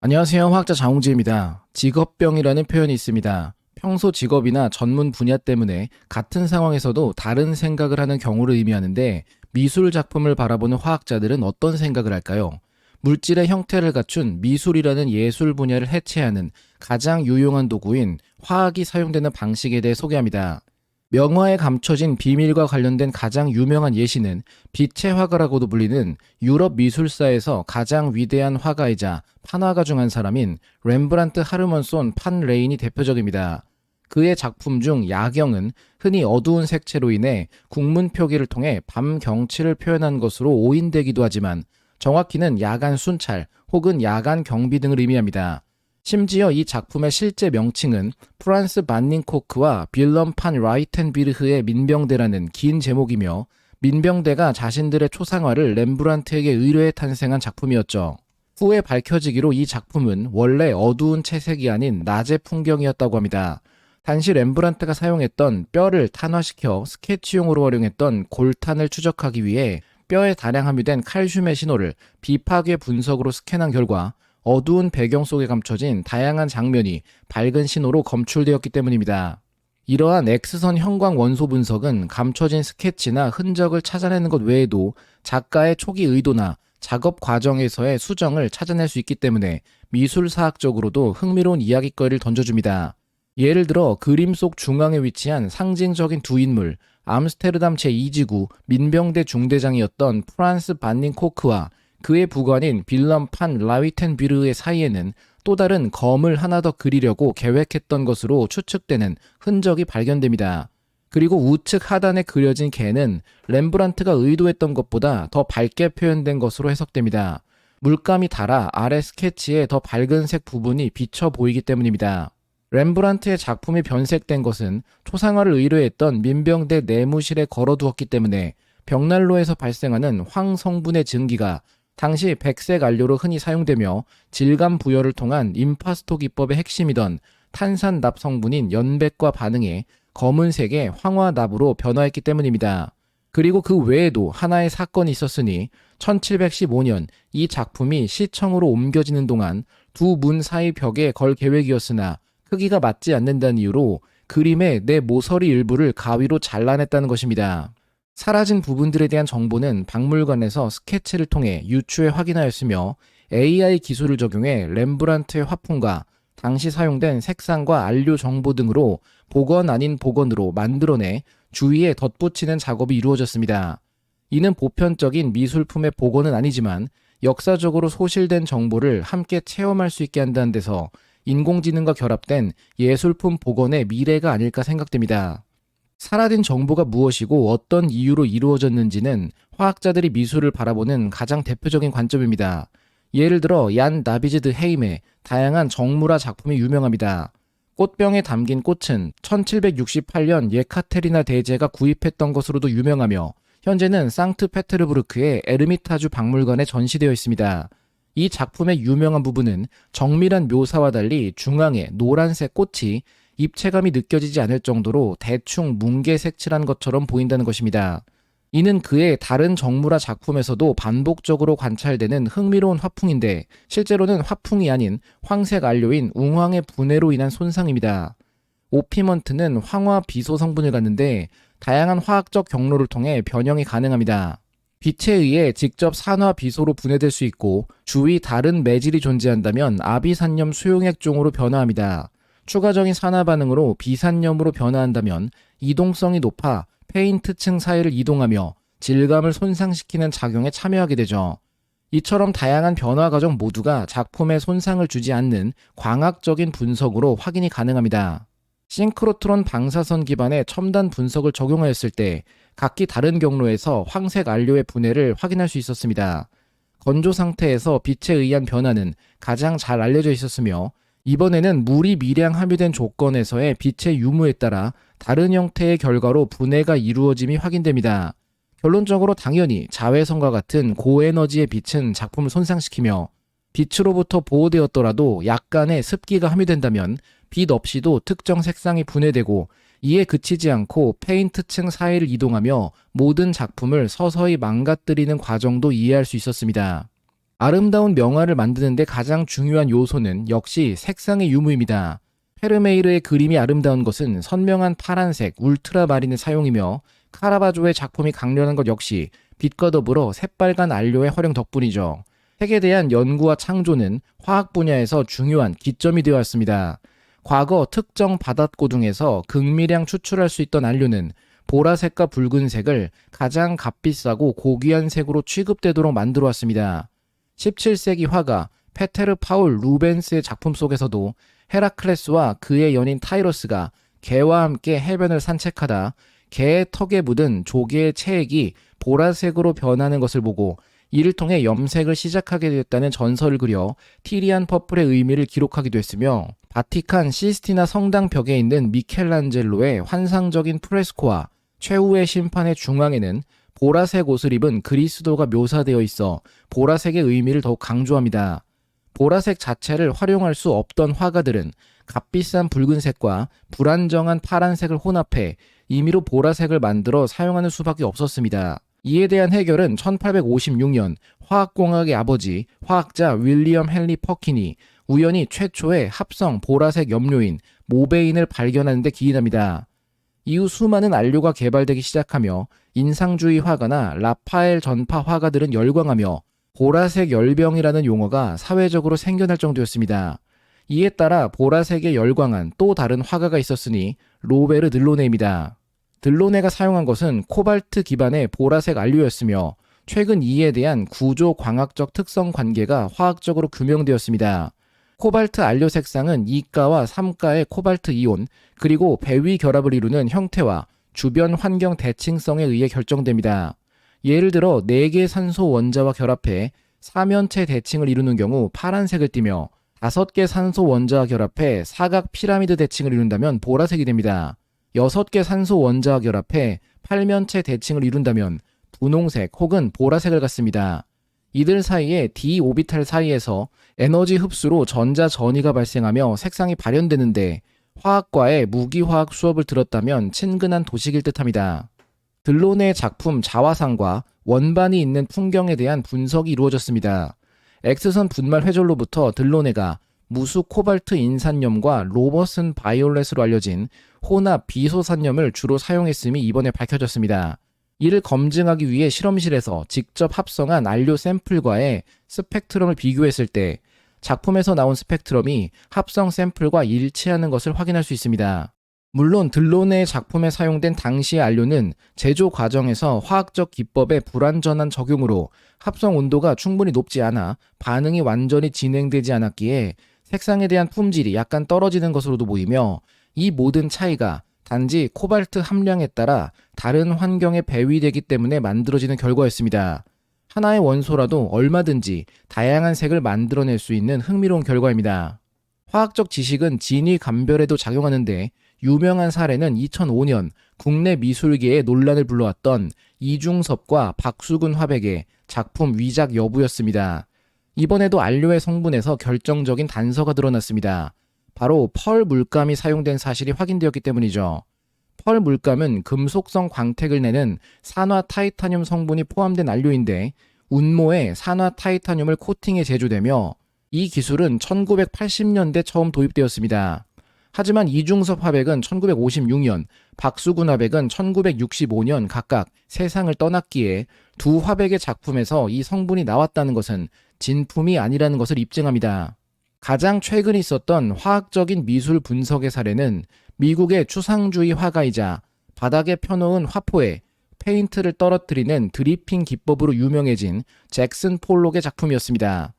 안녕하세요. 화학자 장홍재입니다. 직업병이라는 표현이 있습니다. 평소 직업이나 전문 분야 때문에 같은 상황에서도 다른 생각을 하는 경우를 의미하는데 미술 작품을 바라보는 화학자들은 어떤 생각을 할까요? 물질의 형태를 갖춘 미술이라는 예술 분야를 해체하는 가장 유용한 도구인 화학이 사용되는 방식에 대해 소개합니다. 명화에 감춰진 비밀과 관련된 가장 유명한 예시는 빛의 화가라고도 불리는 유럽 미술사에서 가장 위대한 화가이자 판화가 중 한 사람인 렘브란트 하르먼손 판 레인이 대표적입니다. 그의 작품 중 야경은 흔히 어두운 색채로 인해 국문 표기를 통해 밤 경치를 표현한 것으로 오인되기도 하지만 정확히는 야간 순찰 혹은 야간 경비 등을 의미합니다. 심지어 이 작품의 실제 명칭은 프란스 반닝코크와 빌럼 판 라이텐비르흐의 민병대라는 긴 제목이며 민병대가 자신들의 초상화를 렘브란트에게 의뢰해 탄생한 작품이었죠. 후에 밝혀지기로 이 작품은 원래 어두운 채색이 아닌 낮의 풍경이었다고 합니다. 당시 렘브란트가 사용했던 뼈를 탄화시켜 스케치용으로 활용했던 골탄을 추적하기 위해 뼈에 다량 함유된 칼슘의 신호를 비파괴 분석으로 스캔한 결과 어두운 배경 속에 감춰진 다양한 장면이 밝은 신호로 검출되었기 때문입니다. 이러한 X선 형광 원소 분석은 감춰진 스케치나 흔적을 찾아내는 것 외에도 작가의 초기 의도나 작업 과정에서의 수정을 찾아낼 수 있기 때문에 미술사학적으로도 흥미로운 이야깃거리를 던져줍니다. 예를 들어 그림 속 중앙에 위치한 상징적인 두 인물, 암스테르담 제2지구 민병대 중대장이었던 프란스 반닝코크와 그의 부관인 빌럼 판 라위텐비르의 사이에는 또 다른 검을 하나 더 그리려고 계획했던 것으로 추측되는 흔적이 발견됩니다. 그리고 우측 하단에 그려진 개는 렘브란트가 의도했던 것보다 더 밝게 표현된 것으로 해석됩니다. 물감이 달아 아래 스케치의 더 밝은 색 부분이 비쳐 보이기 때문입니다. 렘브란트의 작품이 변색된 것은 초상화를 의뢰했던 민병대 내무실에 걸어두었기 때문에 벽난로에서 발생하는 황 성분의 증기가 당시 백색 안료로 흔히 사용되며 질감 부여를 통한 임파스토 기법의 핵심이던 탄산납 성분인 연백과 반응해 검은색의 황화납으로 변화했기 때문입니다. 그리고 그 외에도 하나의 사건이 있었으니 1715년 이 작품이 시청으로 옮겨지는 동안 두 문 사이 벽에 걸 계획이었으나 크기가 맞지 않는다는 이유로 그림의 내 모서리 일부를 가위로 잘라냈다는 것입니다. 사라진 부분들에 대한 정보는 박물관에서 스케치를 통해 유추해 확인하였으며 AI 기술을 적용해 렘브란트의 화풍과 당시 사용된 색상과 안료 정보 등으로 복원 아닌 복원으로 만들어내 주위에 덧붙이는 작업이 이루어졌습니다. 이는 보편적인 미술품의 복원은 아니지만 역사적으로 소실된 정보를 함께 체험할 수 있게 한다는 데서 인공지능과 결합된 예술품 복원의 미래가 아닐까 생각됩니다. 사라진 정보가 무엇이고 어떤 이유로 이루어졌는지는 화학자들이 미술을 바라보는 가장 대표적인 관점입니다. 예를 들어 얀 다비드 헤임의 다양한 정물화 작품이 유명합니다. 꽃병에 담긴 꽃은 1768년 예카테리나 대제가 구입했던 것으로도 유명하며 현재는 상트페테르부르크의 에르미타주 박물관에 전시되어 있습니다. 이 작품의 유명한 부분은 정밀한 묘사와 달리 중앙에 노란색 꽃이 입체감이 느껴지지 않을 정도로 대충 뭉게 색칠한 것처럼 보인다는 것입니다. 이는 그의 다른 정물화 작품에서도 반복적으로 관찰되는 흥미로운 화풍인데 실제로는 화풍이 아닌 황색 안료인 웅황의 분해로 인한 손상입니다. 오피먼트는 황화 비소 성분을 갖는데 다양한 화학적 경로를 통해 변형이 가능합니다. 빛에 의해 직접 산화 비소로 분해될 수 있고 주위 다른 매질이 존재한다면 아비산염 수용액종으로 변화합니다. 추가적인 산화 반응으로 비산염으로 변화한다면 이동성이 높아 페인트층 사이를 이동하며 질감을 손상시키는 작용에 참여하게 되죠. 이처럼 다양한 변화 과정 모두가 작품에 손상을 주지 않는 광학적인 분석으로 확인이 가능합니다. 싱크로트론 방사선 기반의 첨단 분석을 적용하였을 때 각기 다른 경로에서 황색 안료의 분해를 확인할 수 있었습니다. 건조 상태에서 빛에 의한 변화는 가장 잘 알려져 있었으며 이번에는 물이 미량 함유된 조건에서의 빛의 유무에 따라 다른 형태의 결과로 분해가 이루어짐이 확인됩니다. 결론적으로 당연히 자외선과 같은 고에너지의 빛은 작품을 손상시키며 빛으로부터 보호되었더라도 약간의 습기가 함유된다면 빛 없이도 특정 색상이 분해되고 이에 그치지 않고 페인트층 사이를 이동하며 모든 작품을 서서히 망가뜨리는 과정도 이해할 수 있었습니다. 아름다운 명화를 만드는데 가장 중요한 요소는 역시 색상의 유무입니다. 페르메이르의 그림이 아름다운 것은 선명한 파란색, 울트라마린의 사용이며 카라바조의 작품이 강렬한 것 역시 빛과 더불어 새빨간 안료의 활용 덕분이죠. 색에 대한 연구와 창조는 화학 분야에서 중요한 기점이 되어 왔습니다. 과거 특정 바닷고등에서 극미량 추출할 수 있던 안료는 보라색과 붉은색을 가장 값비싸고 고귀한 색으로 취급되도록 만들어 왔습니다. 17세기 화가 페테르 파울 루벤스의 작품 속에서도 헤라클레스와 그의 연인 타이러스가 개와 함께 해변을 산책하다 개의 턱에 묻은 조개의 체액이 보라색으로 변하는 것을 보고 이를 통해 염색을 시작하게 되었다는 전설을 그려 티리안 퍼플의 의미를 기록하기도 했으며, 바티칸 시스티나 성당 벽에 있는 미켈란젤로의 환상적인 프레스코와 최후의 심판의 중앙에는 보라색 옷을 입은 그리스도가 묘사되어 있어 보라색의 의미를 더욱 강조합니다. 보라색 자체를 활용할 수 없던 화가들은 값비싼 붉은색과 불안정한 파란색을 혼합해 임의로 보라색을 만들어 사용하는 수밖에 없었습니다. 이에 대한 해결은 1856년 화학공학의 아버지 화학자 윌리엄 헨리 퍼킨이 우연히 최초의 합성 보라색 염료인 모베인을 발견하는 데 기인합니다. 이후 수많은 안료가 개발되기 시작하며 인상주의 화가나 라파엘 전파 화가들은 열광하며 보라색 열병이라는 용어가 사회적으로 생겨날 정도였습니다. 이에 따라 보라색에 열광한 또 다른 화가가 있었으니 로베르 들로네입니다. 들로네가 사용한 것은 코발트 기반의 보라색 안료였으며 최근 이에 대한 구조 광학적 특성 관계가 화학적으로 규명되었습니다. 코발트 안료 색상은 2가와 3가의 코발트 이온 그리고 배위 결합을 이루는 형태와 주변 환경 대칭성에 의해 결정됩니다. 예를 들어 4개의 산소 원자와 결합해 사면체 대칭을 이루는 경우 파란색을 띠며 5개 산소 원자와 결합해 사각 피라미드 대칭을 이룬다면 보라색이 됩니다. 6개 산소 원자와 결합해 팔면체 대칭을 이룬다면 분홍색 혹은 보라색을 갖습니다. 이들 사이에 d 오비탈 사이에서 에너지 흡수로 전자 전이가 발생하며 색상이 발현되는데 화학과의 무기화학 수업을 들었다면 친근한 도식일 듯합니다. 들로네의 작품 자화상과 원반이 있는 풍경에 대한 분석이 이루어졌습니다. X선 분말 회절로부터 들로네가 무수 코발트 인산염과 로버슨 바이올렛으로 알려진 혼합 비소산염을 주로 사용했음이 이번에 밝혀졌습니다. 이를 검증하기 위해 실험실에서 직접 합성한 안료 샘플과의 스펙트럼을 비교했을 때 작품에서 나온 스펙트럼이 합성 샘플과 일치하는 것을 확인할 수 있습니다. 물론 들로네의 작품에 사용된 당시의 안료는 제조 과정에서 화학적 기법의 불완전한 적용으로 합성 온도가 충분히 높지 않아 반응이 완전히 진행되지 않았기에 색상에 대한 품질이 약간 떨어지는 것으로도 보이며, 이 모든 차이가 단지 코발트 함량에 따라 다른 환경에 배위되기 때문에 만들어지는 결과였습니다. 하나의 원소라도 얼마든지 다양한 색을 만들어낼 수 있는 흥미로운 결과입니다. 화학적 지식은 진위 감별에도 작용하는데 유명한 사례는 2005년 국내 미술계에 논란을 불러왔던 이중섭과 박수근 화백의 작품 위작 여부였습니다. 이번에도 안료의 성분에서 결정적인 단서가 드러났습니다. 바로 펄 물감이 사용된 사실이 확인되었기 때문이죠. 펄 물감은 금속성 광택을 내는 산화 타이타늄 성분이 포함된 안료인데 운모에 산화 타이타늄을 코팅해 제조되며 이 기술은 1980년대 처음 도입되었습니다. 하지만 이중섭 화백은 1956년, 박수근 화백은 1965년 각각 세상을 떠났기에 두 화백의 작품에서 이 성분이 나왔다는 것은 진품이 아니라는 것을 입증합니다. 가장 최근 있었던 화학적인 미술 분석의 사례는 미국의 추상주의 화가이자 바닥에 펴놓은 화포에 페인트를 떨어뜨리는 드리핑 기법으로 유명해진 잭슨 폴록의 작품이었습니다.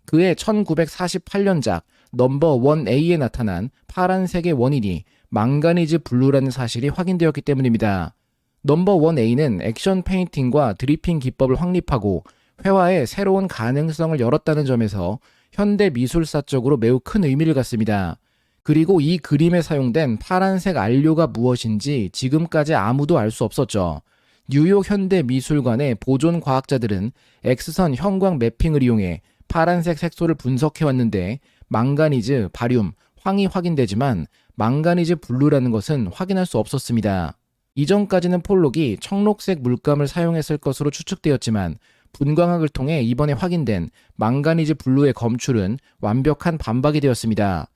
그의 1948년작 넘버 1A에 나타난 파란색의 원인이 망가니즈 블루라는 사실이 확인되었기 때문입니다. 넘버 1A는 액션 페인팅과 드리핑 기법을 확립하고 회화의 새로운 가능성을 열었다는 점에서 현대 미술사적으로 매우 큰 의미를 갖습니다. 그리고 이 그림에 사용된 파란색 안료가 무엇인지 지금까지 아무도 알 수 없었죠. 뉴욕 현대미술관의 보존 과학자들은 X선 형광 매핑을 이용해 파란색 색소를 분석해왔는데 망가니즈, 바륨, 황이 확인되지만 망가니즈 블루라는 것은 확인할 수 없었습니다. 이전까지는 폴록이 청록색 물감을 사용했을 것으로 추측되었지만 분광학을 통해 이번에 확인된 망가니즈 블루의 검출은 완벽한 반박이 되었습니다.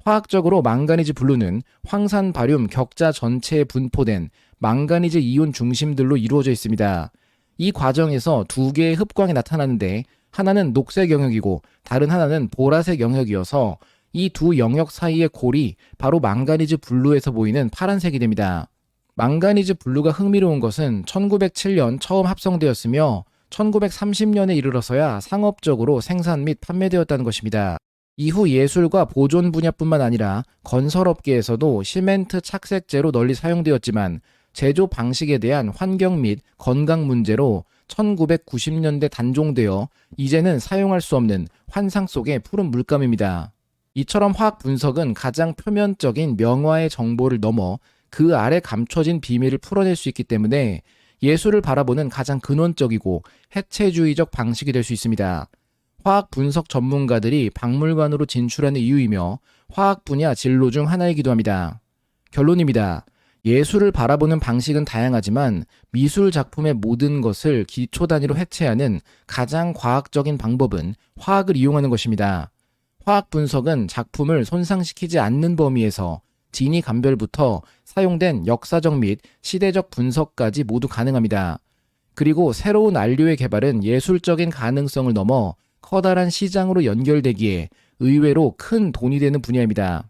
화학적으로 망가니즈 블루는 황산 바륨 격자 전체에 분포된 망가니즈 이온 중심들로 이루어져 있습니다. 이 과정에서 두 개의 흡광이 나타나는데 하나는 녹색 영역이고 다른 하나는 보라색 영역이어서 이 두 영역 사이의 골이 바로 망가니즈 블루에서 보이는 파란색이 됩니다. 망가니즈 블루가 흥미로운 것은 1907년 처음 합성되었으며 1930년에 이르러서야 상업적으로 생산 및 판매되었다는 것입니다. 이후 예술과 보존 분야뿐만 아니라 건설업계에서도 시멘트 착색제로 널리 사용되었지만 제조 방식에 대한 환경 및 건강 문제로 1990년대 단종되어 이제는 사용할 수 없는 환상 속의 푸른 물감입니다. 이처럼 화학 분석은 가장 표면적인 명화의 정보를 넘어 그 아래 감춰진 비밀을 풀어낼 수 있기 때문에 예술을 바라보는 가장 근원적이고 해체주의적 방식이 될 수 있습니다. 화학 분석 전문가들이 박물관으로 진출하는 이유이며 화학 분야 진로 중 하나이기도 합니다. 결론입니다. 예술을 바라보는 방식은 다양하지만 미술 작품의 모든 것을 기초 단위로 해체하는 가장 과학적인 방법은 화학을 이용하는 것입니다. 화학 분석은 작품을 손상시키지 않는 범위에서 진위 감별부터 사용된 역사적 및 시대적 분석까지 모두 가능합니다. 그리고 새로운 안료의 개발은 예술적인 가능성을 넘어 커다란 시장으로 연결되기에 의외로 큰 돈이 되는 분야입니다.